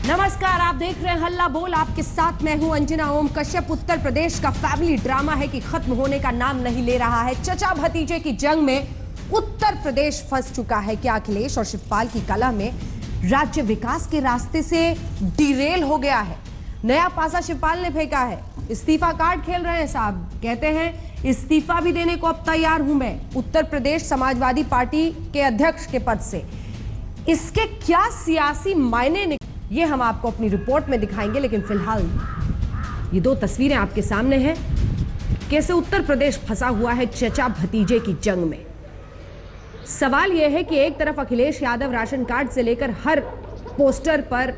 नमस्कार, आप देख रहे हैं हल्ला बोल। आपके साथ मैं हूं अंजना ओम कश्यप। उत्तर प्रदेश का फैमिली ड्रामा है कि खत्म होने का नाम नहीं ले रहा है। चचा भतीजे की जंग में उत्तर प्रदेश फंस चुका है। क्या अखिलेश और शिवपाल की कला में राज्य विकास के रास्ते से डिरेल हो गया है? नया पासा शिवपाल ने फेंका है। इस्तीफा कार्ड खेल रहे हैं साहब। कहते हैं इस्तीफा भी देने को अब तैयार हूं मैं उत्तर प्रदेश समाजवादी पार्टी के अध्यक्ष के पद से। इसके क्या सियासी मायने ये हम आपको अपनी रिपोर्ट में दिखाएंगे, लेकिन फिलहाल ये दो तस्वीरें आपके सामने हैं। कैसे उत्तर प्रदेश फंसा हुआ है चचा भतीजे की जंग में। सवाल यह है कि एक तरफ अखिलेश यादव राशन कार्ड से लेकर हर पोस्टर पर,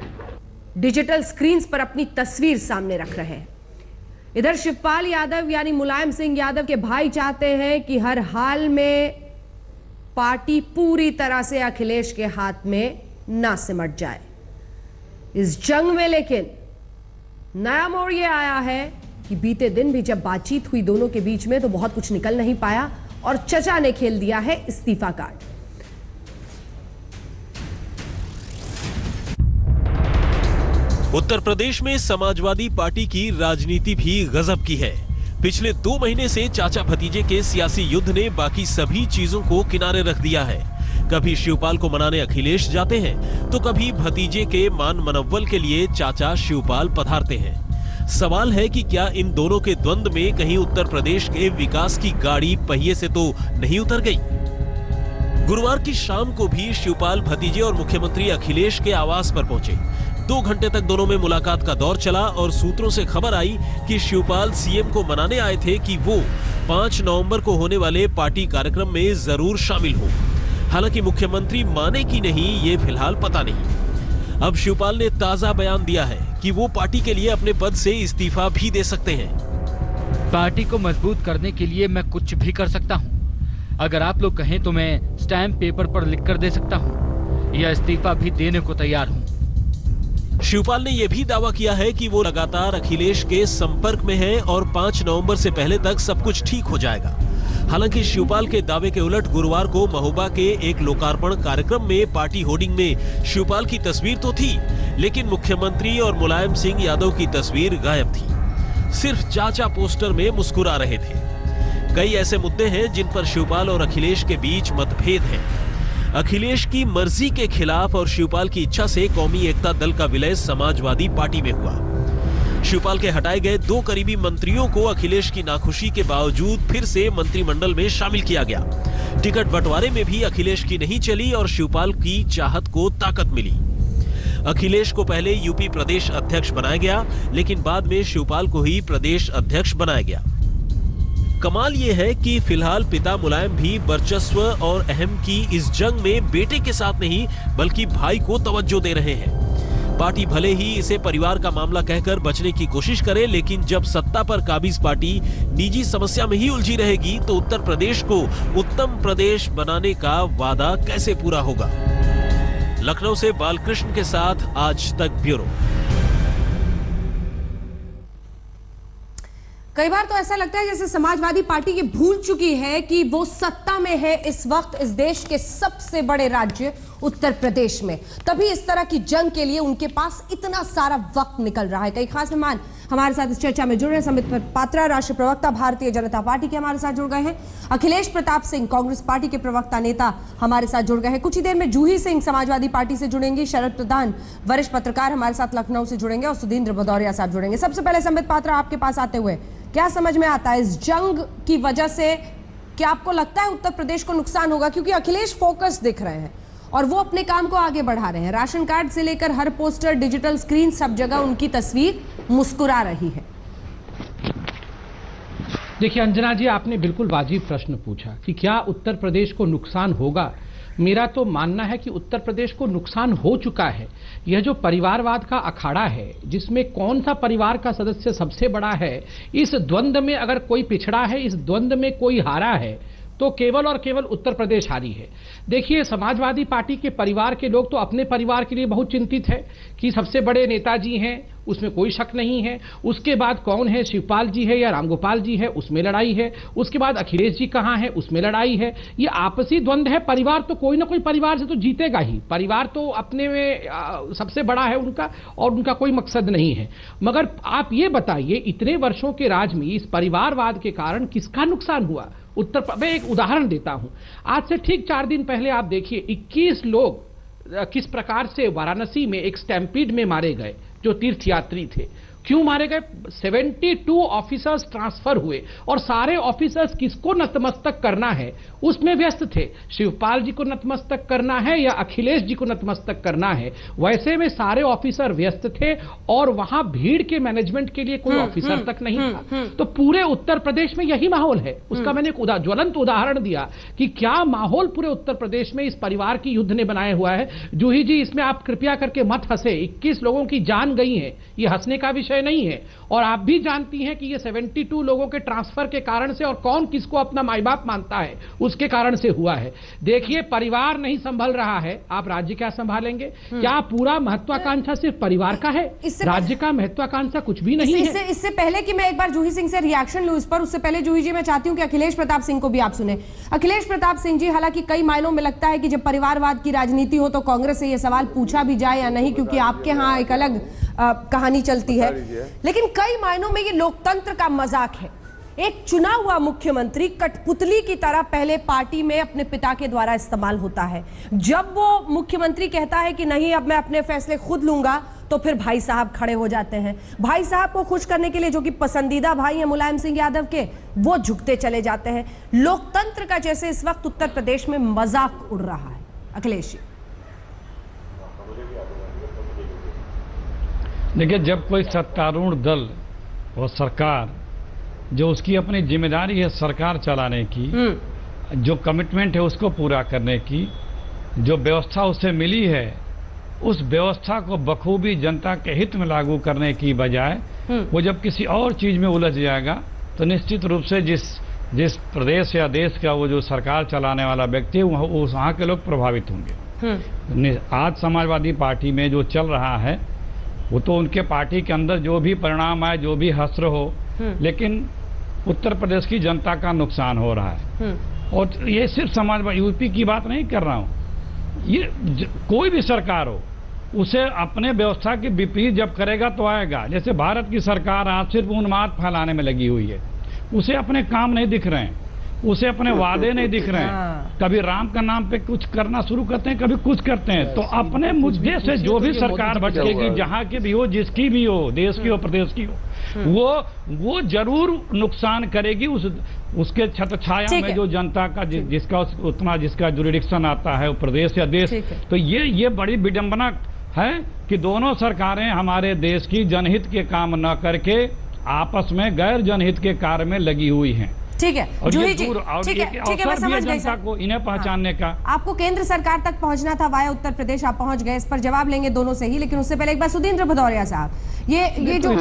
डिजिटल स्क्रीन्स पर अपनी तस्वीर सामने रख रहे हैं। इधर शिवपाल यादव यानी मुलायम सिंह यादव के भाई चाहते हैं कि हर हाल में पार्टी पूरी तरह से अखिलेश के हाथ में ना सिमट जाए। इस जंग में लेकिन नया मोड़ यह आया है कि बीते दिन भी जब बातचीत हुई दोनों के बीच में तो बहुत कुछ निकल नहीं पाया और चचा ने खेल दिया है इस्तीफा कार्ड। उत्तर प्रदेश में समाजवादी पार्टी की राजनीति भी गजब की है। पिछले 2 महीने से चाचा भतीजे के सियासी युद्ध ने बाकी सभी चीजों को किनारे रख दिया है। कभी शिवपाल को मनाने अखिलेश जाते हैं तो कभी भतीजे के मान मनव्वल के लिए चाचा शिवपाल पधारते हैं। सवाल है कि क्या इन दोनों के द्वंद्व में कहीं उत्तर प्रदेश के विकास की गाड़ी पहिए से तो नहीं उतर गई? गुरुवार की शाम को भी शिवपाल भतीजे और मुख्यमंत्री अखिलेश के आवास पर पहुंचे। 2 घंटे तक दोनों में मुलाकात का दौर चला और सूत्रों से खबर आई कि शिवपाल सीएम को मनाने आए थे कि वो 5 नवंबर को होने वाले पार्टी कार्यक्रम में जरूर शामिल हो। हालांकि मुख्यमंत्री माने कि नहीं ये फिलहाल पता नहीं। अब शिवपाल ने ताजा बयान दिया है कि वो पार्टी के लिए अपने पद से इस्तीफा भी दे सकते हैं। पार्टी को मजबूत करने के लिए मैं कुछ भी कर सकता हूं। अगर आप लोग कहें तो मैं स्टैम्प पेपर पर लिखकर दे सकता हूं या इस्तीफा भी देने को तैयार हूं। शिवपाल ने यह भी दावा किया है कि वो लगातार अखिलेश के संपर्क में है और 5 नवंबर से पहले तक सब कुछ ठीक हो जाएगा। हालांकि शिवपाल के दावे के उलट गुरुवार को महोबा के एक लोकार्पण कार्यक्रम में पार्टी होर्डिंग में शिवपाल की तस्वीर तो थी, लेकिन मुख्यमंत्री और मुलायम सिंह यादव की तस्वीर गायब थी। सिर्फ चाचा पोस्टर में मुस्कुरा रहे थे। कई ऐसे मुद्दे हैं जिन पर शिवपाल और अखिलेश के बीच मतभेद हैं। अखिलेश की मर्जी के खिलाफ और शिवपाल की इच्छा से कौमी एकता दल का विलय समाजवादी पार्टी में हुआ। शिवपाल के हटाए गए 2 करीबी मंत्रियों को अखिलेश की नाखुशी के बावजूद फिर से मंत्रिमंडल में शामिल किया गया। टिकट बंटवारे में भी अखिलेश की नहीं चली और शिवपाल की चाहत को ताकत मिली। अखिलेश को पहले यूपी प्रदेश अध्यक्ष बनाया गया, लेकिन बाद में शिवपाल को ही प्रदेश अध्यक्ष बनाया गया। कमाल यह है कि फिलहाल पिता मुलायम भी वर्चस्व और अहम की इस जंग में बेटे के साथ नहीं बल्कि भाई को तवज्जो दे रहे हैं। पार्टी भले ही इसे परिवार का मामला कहकर बचने की कोशिश करे, लेकिन जब सत्ता पर काबिज पार्टी निजी समस्या में ही उलझी रहेगी तो उत्तर प्रदेश को उत्तम प्रदेश बनाने का वादा कैसे पूरा होगा? लखनऊ से बालकृष्ण के साथ आज तक ब्यूरो। कई बार तो ऐसा लगता है जैसे समाजवादी पार्टी ये भूल चुकी है कि वो सत्ता में है इस वक्त इस देश के सबसे बड़े राज्य उत्तर प्रदेश में। तभी इस तरह की जंग के लिए उनके पास इतना सारा वक्त निकल रहा है। कई खास मेहमान हमारे साथ इस चर्चा में जुड़ रहे हैं। संबित पात्रा, राष्ट्रीय प्रवक्ता भारतीय जनता पार्टी के, हमारे साथ जुड़ गए हैं। अखिलेश प्रताप सिंह, कांग्रेस पार्टी के प्रवक्ता नेता, हमारे साथ जुड़ गए हैं। कुछ ही देर में जूही सिंह समाजवादी पार्टी से जुड़ेंगी। शरद प्रधान वरिष्ठ पत्रकार हमारे साथ लखनऊ से जुड़ेंगे और सुधींद्र भदौरिया साहब जुड़ेंगे। सबसे पहले संबित पात्रा, आपके पास आते हुए क्या समझ में आता है इस जंग की वजह से? क्या आपको लगता है उत्तर प्रदेश को नुकसान होगा? क्योंकि अखिलेश फोकस दिख रहे हैं और वो अपने काम को आगे बढ़ा रहे हैं। राशन कार्ड से लेकर हर पोस्टर, डिजिटल स्क्रीन, सब जगह उनकी तस्वीर मुस्कुरा रही है। देखिए अंजना जी, आपने बिल्कुल वाजिब प्रश्न पूछा कि क्या उत्तर प्रदेश को नुकसान होगा। मेरा तो मानना है कि उत्तर प्रदेश को नुकसान हो चुका है। यह जो परिवारवाद का अखाड़ा है, जिसमें कौन सा परिवार का सदस्य सबसे बड़ा है, इस द्वंद्व में अगर कोई पिछड़ा है, इस द्वंद्व में कोई हारा है, तो केवल और केवल उत्तर प्रदेश हारी है। देखिए, समाजवादी पार्टी के परिवार के लोग तो अपने परिवार के लिए बहुत चिंतित है कि सबसे बड़े नेताजी हैं, उसमें कोई शक नहीं है। उसके बाद कौन है, शिवपाल जी है या रामगोपाल जी है, उसमें लड़ाई है। उसके बाद अखिलेश जी कहां है, उसमें लड़ाई है। ये आपसी द्वंद्व है। परिवार तो कोई ना कोई परिवार से तो जीतेगा ही। परिवार तो अपने में सबसे बड़ा है उनका, और उनका कोई मकसद नहीं है। मगर आप ये बताइए, इतने वर्षों के राज में इस परिवारवाद के कारण किसका नुकसान हुआ? मैं एक उदाहरण देता हूं। आज से ठीक 4 दिन पहले आप देखिए 21 लोग किस प्रकार से वाराणसी में एक स्टैम्पीड में मारे गए, जो तीर्थयात्री थे। क्यों मारे गए? 72 ऑफिसर्स ट्रांसफर हुए और सारे ऑफिसर्स किसको नतमस्तक करना है उसमें व्यस्त थे। शिवपाल जी को नतमस्तक करना है या अखिलेश जी को नतमस्तक करना है, वैसे में सारे ऑफिसर व्यस्त थे और वहां भीड़ के मैनेजमेंट के लिए कोई ऑफिसर तक नहीं था। तो पूरे उत्तर प्रदेश में यही माहौल है। उसका मैंने एक ज्वलंत उदाहरण दिया कि क्या माहौल पूरे उत्तर प्रदेश में इस परिवार की युद्ध ने बनाया हुआ है। जूही जी, इसमें आप कृपया करके मत हंसे। 21 लोगों की जान गई है, ये हंसने का विषय नहीं है। और आप भी जानती हैं कि ये 72 लोगों के ट्रांसफर के कारण से, और कौन किसको अपना माई बाप मानता है, उसके कारण से हुआ है। देखिए, परिवार नहीं संभल रहा है, आप राज्य क्या संभालेंगे? क्या पूरा महत्वाकांक्षा सिर्फ परिवार का है? राज्य का महत्वाकांक्षा कुछ भी नहीं है। इससे पहले कि मैं एक बार जूही सिंह से रिएक्शन लूं इस पर, उससे पहले जूही जी मैं चाहती हूं कि अखिलेश प्रताप सिंह को भी आप सुने। अखिलेश प्रताप सिंह जी, हालांकि कई मायनों में लगता है कि जब परिवारवाद की राजनीति हो तो कांग्रेस से यह सवाल पूछा भी जाए या नहीं, क्योंकि आपके यहाँ एक अलग कहानी चलती है, लेकिन कई मायनों में ये लोकतंत्र का मजाक है। एक चुना हुआ मुख्यमंत्री कठपुतली की तरह पहले पार्टी में अपने पिता के द्वारा इस्तेमाल होता है। जब वो मुख्यमंत्री कहता है कि नहीं अब मैं अपने फैसले खुद लूंगा, तो फिर भाई साहब खड़े हो जाते हैं। भाई साहब को खुश करने के लिए, जो कि पसंदीदा भाई है मुलायम सिंह यादव के, वो झुकते चले जाते हैं। लोकतंत्र का जैसे इस वक्त उत्तर प्रदेश में मजाक उड़ रहा है। अखिलेश जी, देखिए, जब कोई सत्तारूढ़ दल और सरकार, जो उसकी अपनी जिम्मेदारी है सरकार चलाने की, जो कमिटमेंट है उसको पूरा करने की, जो व्यवस्था उससे मिली है, उस व्यवस्था को बखूबी जनता के हित में लागू करने की बजाय वो जब किसी और चीज में उलझ जाएगा, तो निश्चित रूप से जिस प्रदेश या देश का वो जो सरकार चलाने वाला व्यक्ति है, वहाँ के लोग प्रभावित होंगे। आज समाजवादी पार्टी में जो चल रहा है, वो तो उनके पार्टी के अंदर जो भी परिणाम आए, जो भी हस्र हो, लेकिन उत्तर प्रदेश की जनता का नुकसान हो रहा है। और ये सिर्फ समाजवादी, यूपी की बात नहीं कर रहा हूँ, ये कोई भी सरकार हो, उसे अपने व्यवस्था के विपरीत जब करेगा तो आएगा। जैसे भारत की सरकार आज सिर्फ उन्माद फैलाने में लगी हुई है, उसे अपने काम नहीं दिख रहे हैं, उसे अपने वादे नहीं दिख रहे हैं। कभी राम का नाम पे कुछ करना शुरू करते हैं, कभी कुछ करते हैं। तो अपने मुद्दे से जो भी सरकार भटकेगी, जहां की भी हो, जिसकी भी हो, देश की हो, प्रदेश की हो, वो जरूर नुकसान करेगी उसके छत्रछाया में जो जनता का जिसका जुरिडिक्शन आता है वो प्रदेश या देश। तो ये बड़ी विडंबना है कि दोनों सरकारें हमारे देश की जनहित के काम न करके आपस में गैर जनहित के कार्य में लगी हुई हैं। ठीक है जूही जी, ठीक है, मैं समझ गई जनता को इन्हें पहचानने का। आपको केंद्र सरकार तक पहुंचना था वाया उत्तर प्रदेश, आप पहुंच गए। इस पर जवाब लेंगे दोनों से ही, लेकिन उससे पहले एक बार सुधींद्र भदौरिया साहब, ये जो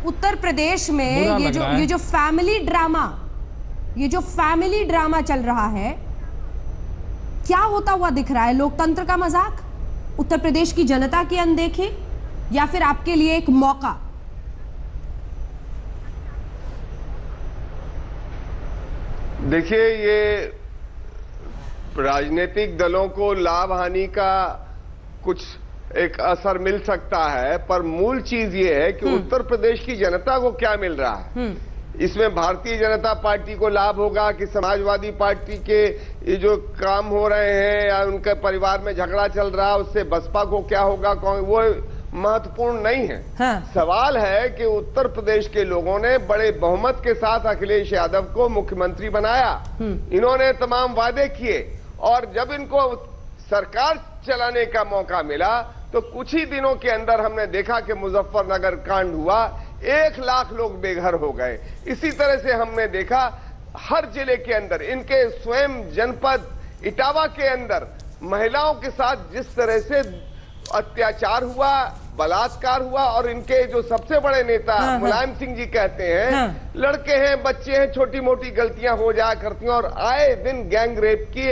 उत्तर प्रदेश में ये जो फैमिली ड्रामा चल रहा है, क्या होता हुआ दिख रहा है? लोकतंत्र का मजाक, उत्तर प्रदेश की जनता की अनदेखी, या फिर आपके लिए एक मौका? देखिए, ये राजनीतिक दलों को लाभ हानि का कुछ एक असर मिल सकता है, पर मूल चीज ये है कि उत्तर प्रदेश की जनता को क्या मिल रहा है। इसमें भारतीय जनता पार्टी को लाभ होगा कि समाजवादी पार्टी के ये जो काम हो रहे हैं या उनके परिवार में झगड़ा चल रहा है, उससे बसपा को क्या होगा, वो महत्वपूर्ण नहीं है। सवाल है कि उत्तर प्रदेश के लोगों ने बड़े बहुमत के साथ अखिलेश यादव को मुख्यमंत्री बनाया। इन्होंने तमाम वादे किए, और जब इनको सरकार चलाने का मौका मिला तो कुछ ही दिनों के अंदर हमने देखा कि मुजफ्फरनगर कांड हुआ, 1 लाख लोग बेघर हो गए। इसी तरह से हमने देखा हर जिले के अंदर, इनके स्वयं जनपद इटावा के अंदर महिलाओं के साथ जिस तरह से अत्याचार हुआ, बलात्कार हुआ, और इनके जो सबसे बड़े नेता मुलायम सिंह जी कहते हैं लड़के हैं, बच्चे हैं, छोटी मोटी गलतियां हो जाया करती हैं, और आए दिन गैंग रेप की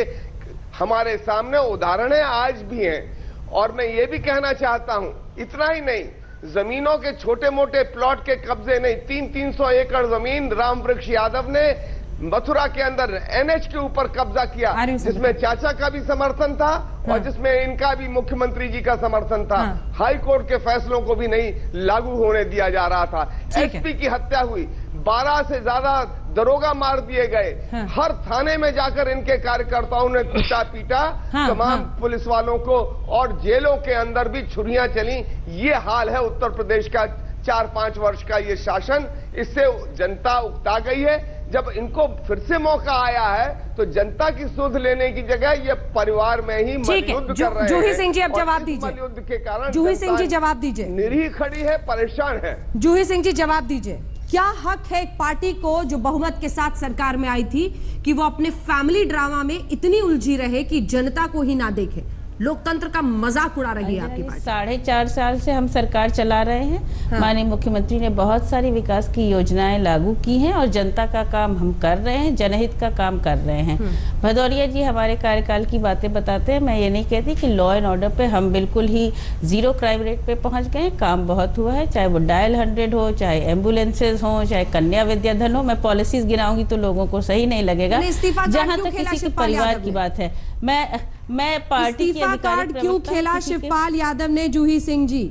हमारे सामने उदाहरण आज भी हैं। और मैं ये भी कहना चाहता हूं, इतना ही नहीं, जमीनों के छोटे मोटे प्लॉट के कब्जे नहीं, 300 एकड़ जमीन रामवृक्ष यादव ने मथुरा के अंदर एनएच के ऊपर कब्जा किया, जिसमें चाचा का भी समर्थन था और जिसमें इनका भी मुख्यमंत्री जी का समर्थन था। हाई कोर्ट के फैसलों को भी नहीं लागू होने दिया जा रहा था। एसपी की हत्या हुई, 12 से ज्यादा दरोगा मार दिए गए, हर थाने में जाकर इनके कार्यकर्ताओं ने कूटा पीटा तमाम पुलिस वालों को, और जेलों के अंदर भी छुरियां चली। ये हाल है उत्तर प्रदेश का 4-5 वर्ष का ये शासन। इससे जनता उकता गई है। जब इनको फिर से मौका आया है तो जनता की सुध लेने की जगह ये परिवार में ही मलयुद्ध कर रहे हैं। जूही सिंह जी अब जवाब दीजिए। मलयुद्ध के कारण जूही सिंह जी जवाब दीजिए। निरीह खड़ी है, परेशान है। जूही सिंह जी जवाब दीजिए। क्या हक है एक पार्टी को जो बहुमत के साथ सरकार में आई थी कि वो अपने फैमिली ड्रामा में इतनी उलझी रहे कि जनता को ही ना देखे? लोकतंत्र का मजाक उड़ा रही है आपकी पार्टी। 4.5 साल से हम सरकार चला रहे हैं। माननीय मुख्यमंत्री ने बहुत सारी विकास की योजनाएं लागू की हैं और जनता का काम हम कर रहे हैं, जनहित का काम कर रहे हैं। भदौरिया जी हमारे कार्यकाल की बातें बताते हैं। मैं ये नहीं कहती कि लॉ एंड ऑर्डर पे हम बिल्कुल ही 0 क्राइम रेट पे पहुंच गए। काम बहुत हुआ है, चाहे वो डायल 100 हो, चाहे एम्बुलेंसेज हो, चाहे कन्या विद्याधन हो। मैं पॉलिसीज गिनाऊंगी तो लोगों को सही नहीं लगेगा। जहां तक किसी के परिवार की बात है, मैं पार्टी की कार्ड क्यों खेला शिवपाल यादव ने? जूही सिंह जी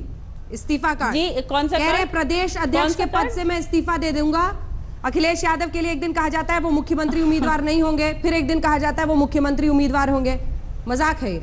इस्तीफा कार्ड जी कौन सा कह रहे? प्रदेश अध्यक्ष के पद से मैं इस्तीफा दे दूंगा। अखिलेश यादव के लिए एक दिन कहा जाता है वो मुख्यमंत्री उम्मीदवार नहीं होंगे, फिर एक दिन कहा जाता है वो मुख्यमंत्री उम्मीदवार होंगे। मजाक है ये।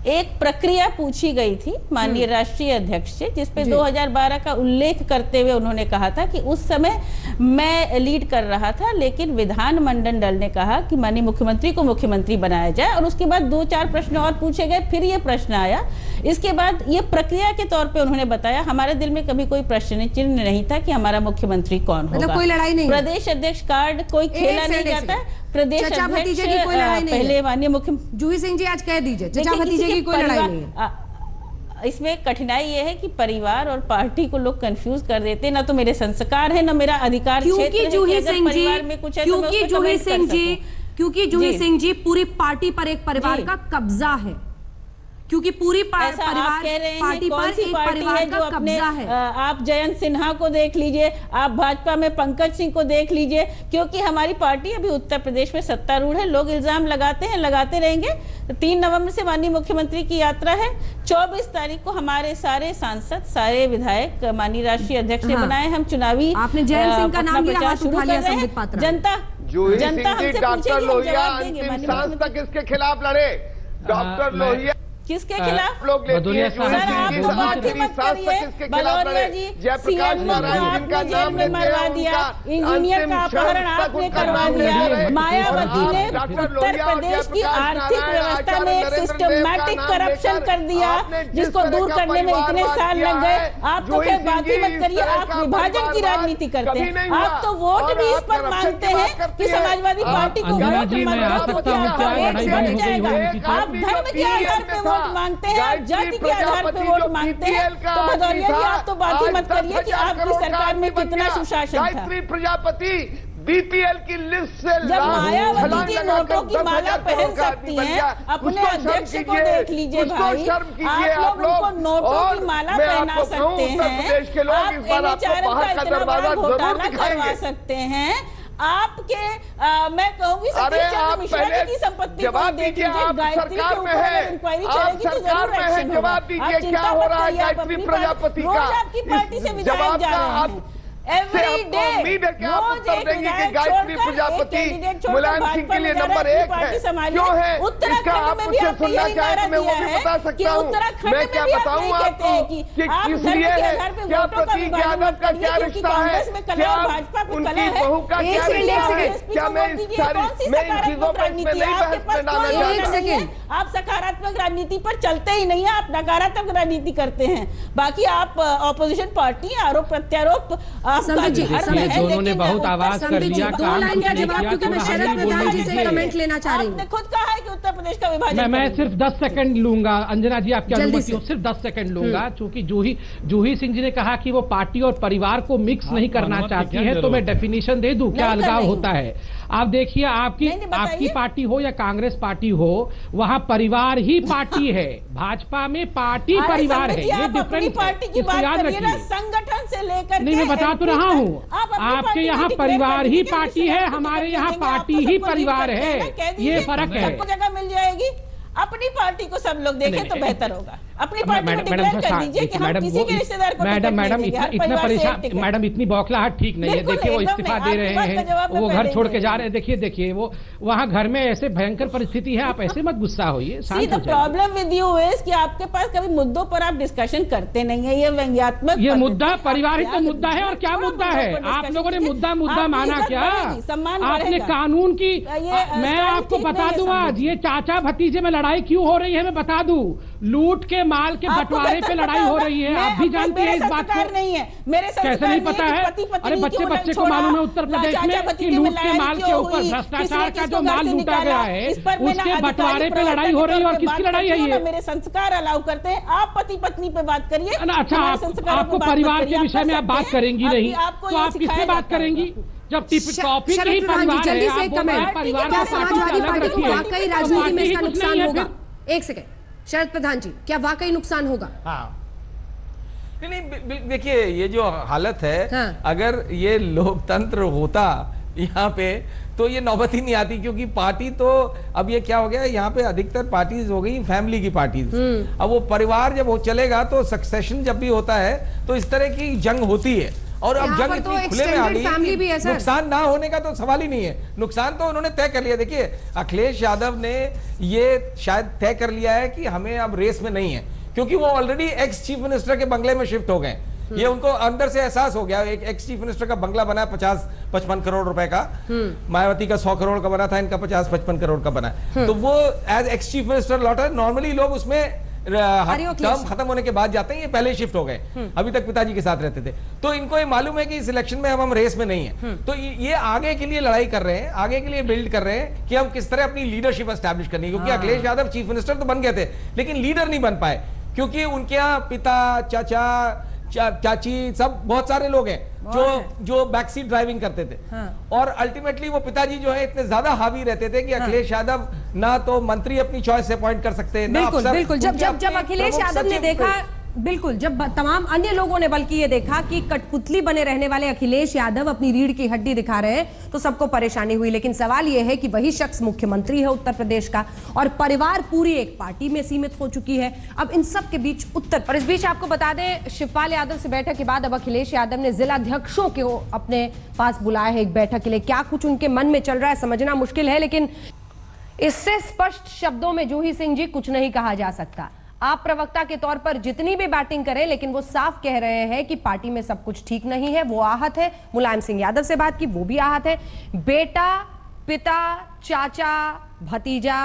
एक प्रक्रिया पूछी गई थी माननीय राष्ट्रीय अध्यक्ष से, जिसपे 2012 का उल्लेख करते हुए उन्होंने कहा था कि उस समय मैं लीड कर रहा था, लेकिन विधानमंडल दल ने कहा कि माननीय मुख्यमंत्री को मुख्यमंत्री बनाया जाए। और उसके बाद 2-4 प्रश्न और पूछे गए, फिर ये प्रश्न आया। इसके बाद ये प्रक्रिया के तौर पे उन्होंने बताया, हमारे दिल में कभी कोई प्रश्न चिन्ह नहीं था कि हमारा मुख्यमंत्री कौन होगा। मतलब कोई लड़ाई नहीं। प्रदेश अध्यक्ष कार्ड कोई खेला नहीं जाता। प्रदेश भतीजे की कोई लड़ाई नहीं। पहले माननीय मुख्यमंत्री जूही सिंह जी आज कह दीजिए, चचा भतीजे की कोई लड़ाई नहीं है। इसमें कठिनाई ये है कि परिवार और पार्टी को लोग कंफ्यूज कर देते हैं। ना तो मेरे संस्कार है, ना मेरा अधिकार क्षेत्र है। क्योंकि जूही सिंह जी पूरी पार्टी पर एक परिवार का कब्जा है, क्योंकि पूरी परिवार पार्टी पर एक परिवार का कब्जा है। आप जयंत सिन्हा को देख लीजिए, आप भाजपा में पंकज सिंह को देख लीजिए, क्योंकि हमारी पार्टी अभी उत्तर प्रदेश में सत्तारूढ़ है। लोग इल्जाम लगाते हैं, लगाते रहेंगे। 3 नवंबर से माननीय मुख्यमंत्री की यात्रा है। 24 तारीख को हमारे सारे सांसद, सारे विधायक माननीय राष्ट्रीय अध्यक्ष ने बनाए। हम चुनावी आपने जयंत सिंह का नाम लिया, हाथ उठा लिया संबित पात्रा। जनता हमसे डॉक्टर लोहिया पूछेगी, अंतिम सांस तक इसके खिलाफ लड़े। डॉक्टर लोहिया किसके खिलाफ? लोग भदौरिया जी सीएम को आपने जेल में मरवा दिया, इंजीनियर का अपहरण आपने करवा दिया, मायावती ने उत्तर प्रदेश की आर्थिक व्यवस्था में एक सिस्टमैटिक करप्शन कर दिया, जिसको दूर करने में इतने साल लग गए। आप तो खैर बात ही मत करिए, आप विभाजन की राजनीति करते हैं। आप तो वोट भी इस पर मांगते हैं कि समाजवादी पार्टी को वोट मत दो, आप धर्म के आधार पर वोट मांगते हैं, आप जाति के आधार पर वोट मांगते हैं। तो भदौरिया जी आप तो बात ही मत करिए कि आपकी सरकार में कितना सुशासन था। प्रजापति बीपीएल की लिस्ट से जब मायावती जी नोटों की माला पहन सकती हैं, अपने अध्यक्ष को देख लीजिए भाई, आप लोग उनको नोटों की माला पहना सकते हैं, आप NHRM का इतना बड़ा घोटाला करवा सकते हैं। आपके मैं कहूंगी सतीश चंद्र मिश्रा की संपत्ति को देख लीजिए, गायत्री के ऊपर इंक्वायरी चलेगी तो जरूर एक्शन होगा। आप चिंता मत करिए, आप अपनी पार्टी रोज आपकी पार्टी से विधायक जा रहे हैं। एवरी डे रोज एक विधायक छोड़कर एक कैंडिडेट छोड़कर भाजपा में जा रहा है, पार्टी संभालिए। उत्तराखंड में भी आपने यही नारा दिया है कि उत्तराखंड में भी आप नहीं कहते हैं कि आप धर्म के आधार पर वोटों का विभाजन मत करिए, क्योंकि कांग्रेस में कला और भाजपा में कला है। एक सकारात्मक राजनीति है आपके पास, आप सकारात्मक राजनीति पर चलते ही नहीं है, आप नकारात्मक राजनीति करते हैं। बाकी आप ऑपोजिशन पार्टी, आरोप प्रत्यारोप दोनों ने बहुत आवाज कर लिया। 2 लाइन का जवाब, क्योंकि मैं शरद प्रधान जी से कमेंट लेना चाह रही हूं। आपने खुद कहा है कि उत्तर प्रदेश का विभाजन। मैं सिर्फ 10 सेकंड लूंगा, अंजना जी आपकी अनुमति हो, सिर्फ 10 सेकंड लूंगा, क्योंकि जूही सिंह जी ने कहा कि वो पार्टी और परिवार को मिक्स नहीं करना चाहती है, तो मैं डेफिनेशन दे दूं क्या अलगाव होता है। आप देखिए, आपकी पार्टी हो या कांग्रेस पार्टी हो, वहाँ परिवार ही पार्टी है। भाजपा में पार्टी परिवार है, ये डिफरेंट पार्टी की बात करिए ना, संगठन से लेकर नहीं, मैं बता तो रहा हूँ, आपके यहाँ परिवार ही पार्टी है, हमारे यहाँ पार्टी ही परिवार है, ये फर्क है। सबको जगह मिल जाएगी। अपनी पार्टी को सब लोग देखें तो बेहतर होगा। अपनी पार्टी को डिक्लेयर कर दीजिए कि हम किसी के रिश्तेदार को मैडम इतना परेशान, मैडम इतनी बौखलाहट ठीक नहीं है। देखिए वो इस्तीफा दे रहे हैं, वो घर छोड़ के जा रहे हैं। देखिए वो वहाँ घर में ऐसे भयंकर परिस्थिति है, आप ऐसे मत गुस्सा होइए। प्रॉब्लम विद यू इज कि आपके पास कभी मुद्दों पर आप डिस्कशन करते नहीं है। ये व्यंग्यात्मक, ये मुद्दा परिवार ही तो मुद्दा है, और क्या मुद्दा है? आप लोगों ने मुद्दा माना क्या? आपने कानून की, मैं आपको बता दूं, आज ये चाचा भतीजे में लड़ाई क्यों हो रही है मैं बता दूं। लूट के माल के बंटवारे पे लड़ाई हो रही है, आप भी जानते हैं इस बात को। नहीं है मेरे कैसे नहीं पता है? अरे बच्चे को मालूम है उत्तर प्रदेश में कि लूट के माल के ऊपर भ्रष्टाचार का जो माल लूटा गया है उसके बंटवारे पे लड़ाई हो रही है। और किसकी लड़ाई है ये? मेरे संस्कार अलाउ करते हैं। आप पति पत्नी पे बात करिए। अच्छा, आपको परिवार के विषय में आप बात करेंगी नहीं, तो आप किससे बात करेंगी? जब टॉपिक ही परिवार है, आप परिवार का समाजवादी पार्टी को वाकई राजनीति में इसका नुकसान होगा? एक सेकंड, शरद प्रधान जी, क्या वाकई नुकसान होगा? हाँ, नहीं देखिए, ये जो हालत है, हाँ। अगर ये लोकतंत्र होता यहाँ पे तो ये नौबत ही नहीं आती, क्योंकि पार्टी तो अब ये क्या हो गया, यहाँ पे अधिकतर पार्टीज हो गई फैमिली की पार्टीज। अब वो परिवार जब वो चलेगा तो सक्सेशन जब भी होता है तो इस तरह की जंग होती है। और अब जंग इतनी खुले में आ गई, नुकसान ना होने का तो सवाल ही नहीं है। नुकसान तो उन्होंने तय कर लिया। देखिए, अखिलेश यादव ने ये शायद तय कर लिया है कि हमें अब रेस में नहीं है, क्योंकि वो ऑलरेडी एक्स चीफ मिनिस्टर के बंगले में शिफ्ट हो गए। ये उनको अंदर से एहसास हो गया। एक एक्स चीफ मिनिस्टर का बंगला बना 50-55 करोड़ रुपए का, मायावती का 100 करोड़ का बना था, इनका 50-55 करोड़ का बना। तो वो एज एक्स चीफ मिनिस्टर लौटा। नॉर्मली लोग उसमें टर्म खत्म होने के बाद जाते हैं, ये पहले शिफ्ट हो गए, अभी तक पिताजी के साथ रहते थे। तो इनको ये मालूम है कि इस इलेक्शन में हम रेस में नहीं है, तो ये आगे के लिए लड़ाई कर रहे हैं, आगे के लिए बिल्ड कर रहे हैं कि हम किस तरह अपनी लीडरशिप एस्टैब्लिश करनी है। क्योंकि अखिलेश यादव चीफ मिनिस्टर तो बन गए थे, लेकिन लीडर नहीं बन पाए, क्योंकि उनके यहाँ पिता, चाचा, चाची, सब बहुत सारे लोग हैं जो बैक सीट ड्राइविंग करते थे। और अल्टीमेटली वो पिताजी जो है इतने ज्यादा हावी रहते थे कि अखिलेश यादव ना तो मंत्री अपनी चॉइस से अपॉइंट कर सकते हैं, बिल्कुल। जब अखिलेश यादव ने देखा, बिल्कुल, जब तमाम अन्य लोगों ने बल्कि ये देखा कि कठपुतली बने रहने वाले अखिलेश यादव अपनी रीढ़ की हड्डी दिखा रहे हैं, तो सबको परेशानी हुई। लेकिन सवाल यह है कि वही शख्स मुख्यमंत्री है उत्तर प्रदेश का, और परिवार पूरी एक पार्टी में सीमित हो चुकी है। अब इन सब के बीच पर इस बीच आपको बता दें, शिवपाल यादव से बैठक के बाद अब अखिलेश यादव ने जिलाध्यक्षों को अपने पास बुलाया है एक बैठक के लिए। क्या कुछ उनके मन में चल रहा है समझना मुश्किल है, लेकिन इससे स्पष्ट शब्दों में जूही सिंह जी कुछ नहीं कहा जा सकता। आप प्रवक्ता के तौर पर जितनी भी बैटिंग करें, लेकिन वो साफ कह रहे हैं कि पार्टी में सब कुछ ठीक नहीं है, वो आहत है। मुलायम सिंह यादव से बात की, वो भी आहत है। बेटा, पिता, चाचा, भतीजा,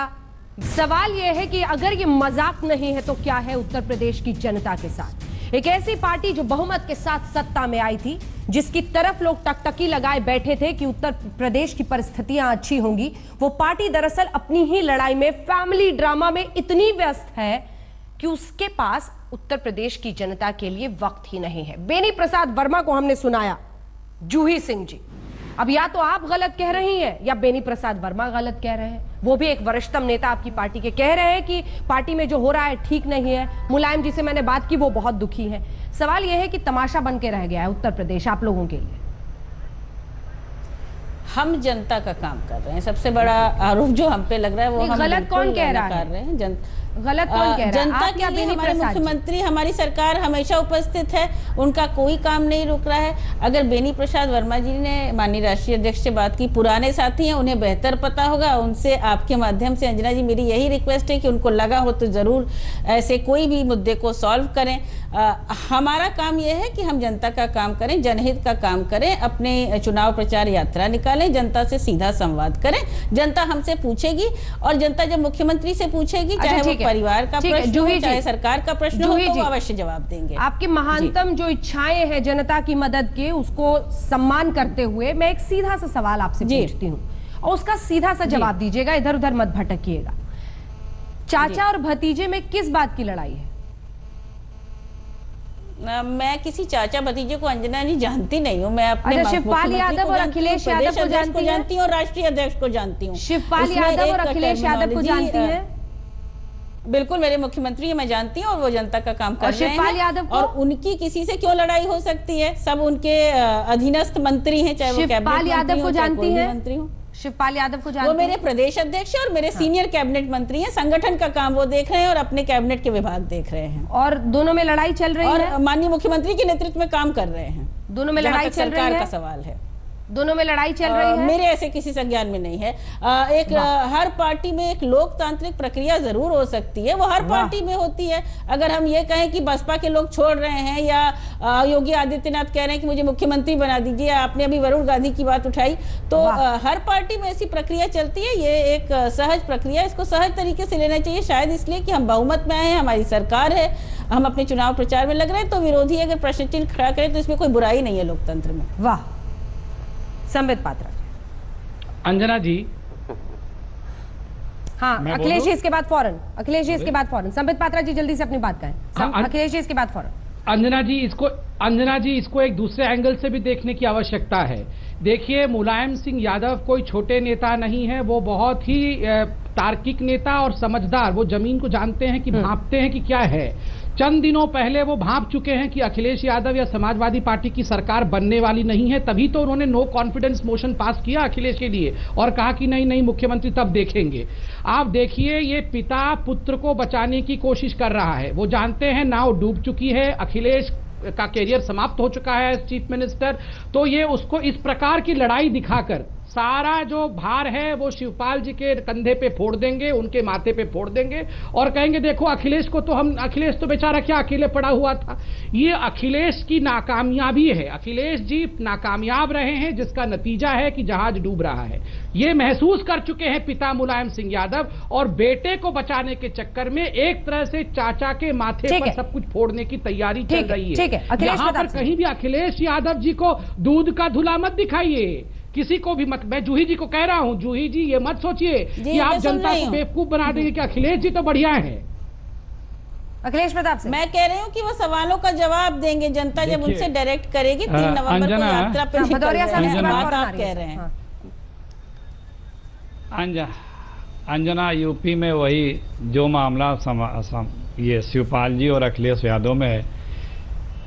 सवाल यह है कि अगर ये मजाक नहीं है तो क्या है उत्तर प्रदेश की जनता के साथ? एक ऐसी पार्टी जो बहुमत के साथ सत्ता में आई थी, जिसकी तरफ लोग टकटकी लगाए बैठे थे कि उत्तर प्रदेश की परिस्थितियां अच्छी होंगी, वो पार्टी दरअसल अपनी ही लड़ाई में, फैमिली ड्रामा में इतनी व्यस्त है कि उसके पास उत्तर प्रदेश की जनता के लिए वक्त ही नहीं है। बेनी प्रसाद वर्मा को हमने सुनाया, जूही सिंह जी, अब या तो आप गलत कह रही हैं या बेनी प्रसाद वर्मा गलत कह रहे हैं। वो भी एक वरिष्ठतम नेता आपकी पार्टी के कह रहे हैं कि पार्टी में जो हो रहा है ठीक नहीं है। मुलायम जी से मैंने बात की, वो बहुत दुखी है। सवाल यह है कि तमाशा बन के रह गया है उत्तर प्रदेश आप लोगों के लिए। हम जनता का काम कर रहे हैं, सबसे बड़ा आरोप जो हम पे लग रहा है वो हम गलत कौन कह रहा है? गलत कौन कह रहा है? जनता के लिए हमारे मुख्यमंत्री, हमारी सरकार हमेशा उपस्थित है, उनका कोई काम नहीं रुक रहा है। अगर बेनी प्रसाद वर्मा जी ने माननीय राष्ट्रीय अध्यक्ष से बात की, पुराने साथी हैं, उन्हें बेहतर पता होगा। उनसे आपके माध्यम से अंजना जी मेरी यही रिक्वेस्ट है कि उनको लगा हो तो जरूर ऐसे कोई भी मुद्दे को सॉल्व करें। हमारा काम यह है कि हम जनता का काम करें, जनहित का काम करें, अपने चुनाव प्रचार यात्रा निकालें, जनता से सीधा संवाद करें। जनता हमसे पूछेगी, और जनता जब मुख्यमंत्री से पूछेगी, चाहे वो परिवार का प्रश्न हो, चाहे सरकार का प्रश्न हो, तो वो अवश्य जवाब देंगे। आपकी महानतम जो इच्छाएं हैं जनता की मदद के, उसको सम्मान करते हुए मैं एक सीधा सा सवाल आपसे पूछती हूँ, और उसका सीधा सा जवाब दीजिएगा, इधर उधर मत भटकिएगा। चाचा और भतीजे में किस बात की लड़ाई है? मैं किसी चाचा भतीजे को अंजना जी जानती नहीं हूँ। मैं अपने अच्छा, शिवपाल यादव और अखिलेश यादव को जानती हूँ और राष्ट्रीय अध्यक्ष को जानती हूँ। शिवपाल यादव और अखिलेश यादव को जानती है? बिल्कुल, मेरे मुख्यमंत्री है, मैं जानती हूँ और वो जनता का काम कर रहे हैं। शिवपाल यादव को? और उनकी किसी से क्यों लड़ाई हो सकती है? सब उनके अधीनस्थ मंत्री हैं, चाहे वो शिवपाल यादव को जानती है? मंत्री हो। शिवपाल यादव को जानती वो मेरे प्रदेश अध्यक्ष और मेरे सीनियर कैबिनेट मंत्री हैं। संगठन का काम वो देख रहे हैं और अपने कैबिनेट के विभाग देख रहे हैं। और दोनों में लड़ाई चल रही है? और माननीय मुख्यमंत्री के नेतृत्व में काम कर रहे हैं। दोनों में लड़ाई चल रही है? सरकार का सवाल है। दोनों में लड़ाई चल रही है? मेरे ऐसे किसी संज्ञान में नहीं है। हर पार्टी में एक लोकतांत्रिक प्रक्रिया जरूर हो सकती है, वो हर पार्टी में होती है। अगर हम ये कहें कि बसपा के लोग छोड़ रहे हैं या योगी आदित्यनाथ कह रहे हैं कि मुझे मुख्यमंत्री बना दीजिए, आपने अभी वरुण गांधी की बात उठाई, तो हर पार्टी में ऐसी प्रक्रिया चलती है। ये एक सहज प्रक्रिया, इसको सहज तरीके से लेना चाहिए। शायद इसलिए कि हम बहुमत में आए हैं, हमारी सरकार है, हम अपने चुनाव प्रचार में लग रहे हैं, तो विरोधी अगर प्रश्न चिन्ह खड़ा करे तो इसमें कोई बुराई नहीं है लोकतंत्र में। वाह, संबित पात्रा। अंजना जी। हाँ, अखिलेश जी इसके बाद फौरन, अखिलेश जी इसके बाद फौरन। संबित पात्रा जी जल्दी से अपनी बात कहें। अखिलेश जी इसके बाद फौरन। अंजना जी इसको एक दूसरे एंगल से भी देखने की आवश्यकता है। देखिए, मुलायम सिंह यादव कोई छोटे नेता नहीं है, वो बहुत ही तार्किक नेता और समझदार, वो जमीन को जानते हैं कि भांपते हैं कि क्या है। चंद दिनों पहले वो भांप चुके हैं कि अखिलेश यादव या समाजवादी पार्टी की सरकार बनने वाली नहीं है, तभी तो उन्होंने नो कॉन्फिडेंस मोशन पास किया अखिलेश के लिए और कहा कि नहीं मुख्यमंत्री तब देखेंगे। आप देखिए, ये पिता पुत्र को बचाने की कोशिश कर रहा है। वो जानते हैं नाव डूब चुकी है, अखिलेश का कैरियर समाप्त हो चुका है एज चीफ मिनिस्टर, तो ये उसको इस प्रकार की लड़ाई दिखाकर सारा जो भार है वो शिवपाल जी के कंधे पे फोड़ देंगे, उनके माथे पे फोड़ देंगे और कहेंगे देखो अखिलेश तो बेचारा क्या अकेले पड़ा हुआ था। ये अखिलेश की नाकामयाबी है। अखिलेश जी नाकामयाब रहे हैं, जिसका नतीजा है कि जहाज डूब रहा है। ये महसूस कर चुके हैं पिता मुलायम सिंह यादव और बेटे को बचाने के चक्कर में एक तरह से चाचा के माथे पर सब कुछ फोड़ने की तैयारी चल रही है। यहाँ पर कहीं भी अखिलेश यादव जी को दूध का धुला मत दिखाइए, किसी को भी मत। मैं जूही जी को कह रहा हूं, जूही जी ये मत सोचिए कि आप जनता को बेवकूफ बना देंगे कि अखिलेश जी तो बढ़िया है। अखिलेश प्रताप सिंह, मैं कह रही हूँ कि वो सवालों का जवाब देंगे, जनता जब उनसे डायरेक्ट करेगी 3 नवंबर को यात्रा पे आप कह रहे हैं। अंजना, यूपी में वही जो मामला ये शिवपाल जी और अखिलेश यादव में है,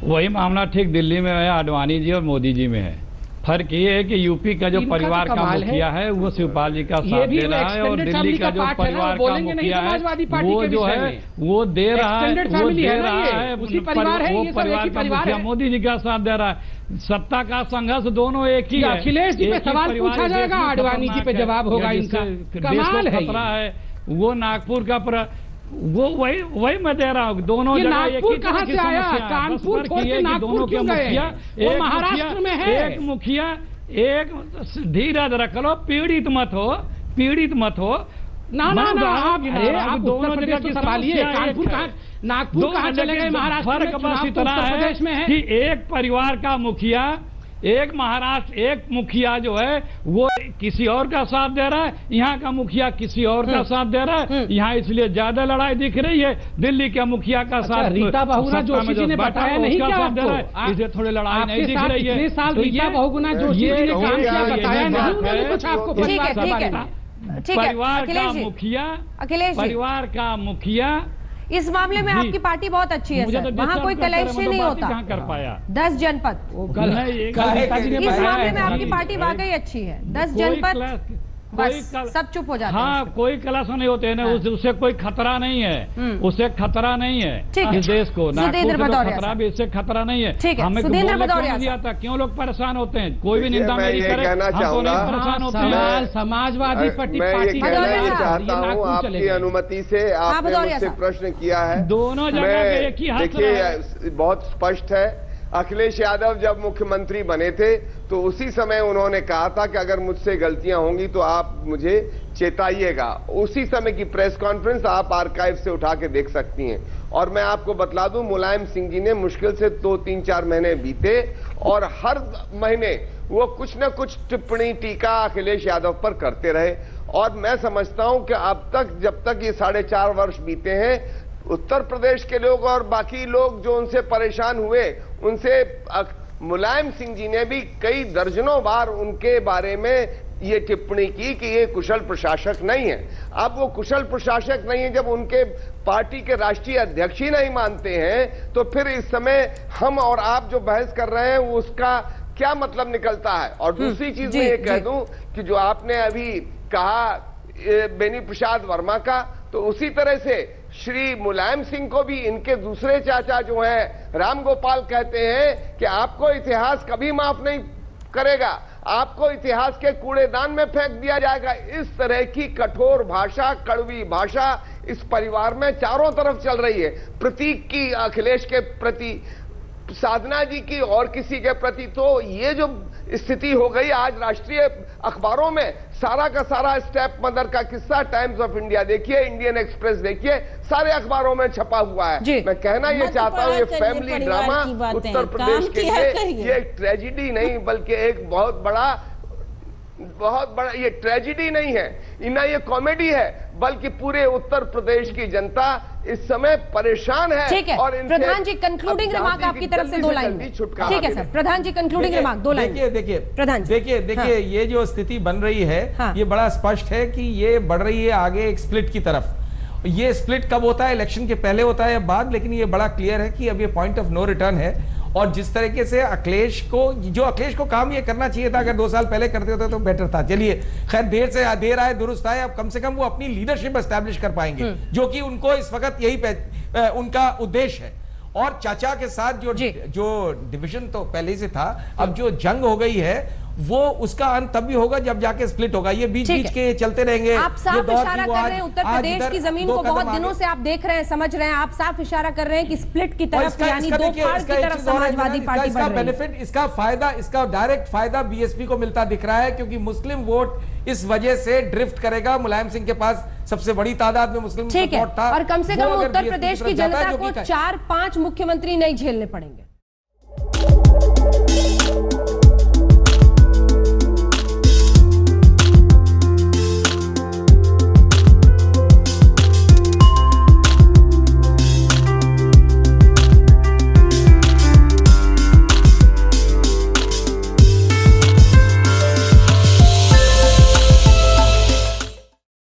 वही मामला ठीक दिल्ली में है, आडवाणी जी और मोदी जी में है। फर्क ये है कि यूपी का जो परिवार का मुखिया है वो शिवपाल जी का साथ दे रहा है और दिल्ली का जो परिवार का मुखिया है वो जो है वो दे रहा है, वो परिवार का मुखिया मोदी जी का साथ दे रहा है। सत्ता का संघर्ष दोनों एक ही है। अखिलेश जी पे सवाल पूछा जाएगा, आडवाणी जी पे जवाब होगा। इनका कमाल है। वो नागपुर का वो वही मैं दे रहा हूँ। दोनों नागपुर कहाँ से आया? कानपुर छोड़ के नागपुर क्यों गए? वो महाराष्ट्र में है। एक मुखिया, एक धीरज रख लो, पीड़ित मत हो ना आप दोनों जगह की संभालिए। कानपुर कहाँ, नागपुर कहाँ चले गए? महाराष्ट्र प्रदेश में है कि एक परिवार का मुखिया, एक महाराष्ट्र, एक मुखिया जो है वो किसी और का साथ दे रहा है, यहाँ का मुखिया किसी और का साथ दे रहा है। यहाँ इसलिए ज्यादा लड़ाई दिख रही है। दिल्ली के मुखिया का साथ रीता बहुगुणा जोशी जी ने बताया नहीं क्या आपको? इसे थोड़े लड़ाई नहीं दिख रही है। इतने साल रीता बहुगुणा जोशी जी ने काम किया, बताया नहीं उन्होंने कुछ आपको? परिवार का मुखिया, परिवार का मुखा इस मामले में आपकी पार्टी बहुत अच्छी है सर, वहाँ कोई कलेक्शन नहीं होता। कर पाया 10 जनपद इस मामले में आपकी पार्टी वाकई अच्छी है। 10 जनपद बस सब चुप हो जाते हैं। हाँ, कोई कलेक्शन नहीं होते हैं ना। उससे कोई खतरा नहीं है, उससे खतरा नहीं है इस देश को। खतरा भी, इससे खतरा नहीं है। हमें दिया था, क्यों लोग परेशान होते हैं? कोई भी निंदा नहीं करे, हम तो नहीं परेशान होते हैं। समाजवादी पार्टी चाहता हूँ आपकी अनुमति से, आपने मुझसे प्रश्न किया है, दोनों जगह एक ही हाथ। देखिए, बहुत स्पष्ट है। अखिलेश यादव जब मुख्यमंत्री बने थे तो उसी समय उन्होंने कहा था कि अगर मुझसे गलतियां होंगी तो आप मुझे चेताइएगा। उसी समय की प्रेस कॉन्फ्रेंस आप आर्काइव से उठा के देख सकती हैं। और मैं आपको बतला दूं, मुलायम सिंह जी ने मुश्किल से 2-3-4 महीने बीते और हर महीने वो कुछ न कुछ टिप्पणी टीका अखिलेश यादव पर करते रहे। और मैं समझता हूं कि अब तक, जब तक ये 4.5 वर्ष बीते हैं, उत्तर प्रदेश के लोग और बाकी लोग जो उनसे परेशान हुए, उनसे मुलायम सिंह जी ने भी कई दर्जनों बार उनके बारे में ये टिप्पणी की कि ये कुशल प्रशासक नहीं है। अब वो कुशल प्रशासक नहीं है, जब उनके पार्टी के राष्ट्रीय अध्यक्ष ही नहीं मानते हैं, तो फिर इस समय हम और आप जो बहस कर रहे हैं उसका क्या मतलब निकलता है। और दूसरी चीज मैं ये कह दूं कि जो आपने अभी कहा बेनी प्रसाद वर्मा का, तो उसी तरह से श्री मुलायम सिंह को भी इनके दूसरे चाचा जो हैं राम गोपाल कहते हैं कि आपको इतिहास कभी माफ नहीं करेगा, आपको इतिहास के कूड़ेदान में फेंक दिया जाएगा। इस तरह की कठोर भाषा, कड़वी भाषा इस परिवार में चारों तरफ चल रही है। प्रतीक की अखिलेश के प्रति, साधना जी की और किसी के प्रति। तो ये जो स्थिति हो गई आज राष्ट्रीय अखबारों में, सारा का सारा स्टेप मदर का किस्सा टाइम्स ऑफ इंडिया देखिए, इंडियन एक्सप्रेस देखिए, सारे अखबारों में छपा हुआ है। मैं कहना ये चाहता हूँ, ये फैमिली ड्रामा उत्तर प्रदेश के लिए ये एक ट्रेजिडी नहीं बल्कि एक बहुत बड़ा ये ट्रेजिडी नहीं है, ना ये कॉमेडी है, बल्कि पूरे उत्तर प्रदेश की जनता इस समय परेशान है। ठीक है, और प्रधान जी कंक्लूडिंग रिमार्क आपकी तरफ से 2 लाइन में। ठीक है सर, प्रधान जी कंक्लूडिंग रिमार्क 2 लाइन। देखिए प्रधान जी देखिए ये जो स्थिति बन रही है, ये बड़ा स्पष्ट है कि ये बढ़ रही है आगे एक स्प्लिट की तरफ। ये स्प्लिट कब होता है, इलेक्शन के पहले होता है या बाद, लेकिन ये बड़ा क्लियर है कि अब ये पॉइंट ऑफ नो रिटर्न है। और जिस तरीके से अखिलेश को काम ये करना चाहिए था, अगर 2 साल पहले करते होते तो बेटर था। चलिए खैर, देर आए दुरुस्त आए, अब कम से कम वो अपनी लीडरशिप एस्टैब्लिश कर पाएंगे, जो कि उनको इस वक्त यही उनका उद्देश्य है। और चाचा के साथ जो डिवीजन तो पहले ही से था, अब जो जंग हो गई है वो उसका अंत तभी होगा जब जाके स्प्लिट होगा। ये बीच के चलते रहेंगे। आप साफ इशारा कर रहे हैं उत्तर प्रदेश की जमीन को बहुत दिनों से आप देख रहे हैं, समझ रहे हैं, आप साफ इशारा कर रहे हैं कि स्प्लिट की तरफ, यानी दो फाड़ की तरफ समाजवादी पार्टी बढ़ रही है। बेनिफिट, इसका फायदा, इसका डायरेक्ट फायदा बीएसपी को मिलता दिख रहा है, क्योंकि मुस्लिम वोट इस वजह से ड्रिफ्ट करेगा। मुलायम सिंह के पास सबसे बड़ी तादाद में मुस्लिम वोट था, और कम से कम उत्तर प्रदेश की जनता को 4-5 मुख्यमंत्री नहीं झेलने पड़ेंगे।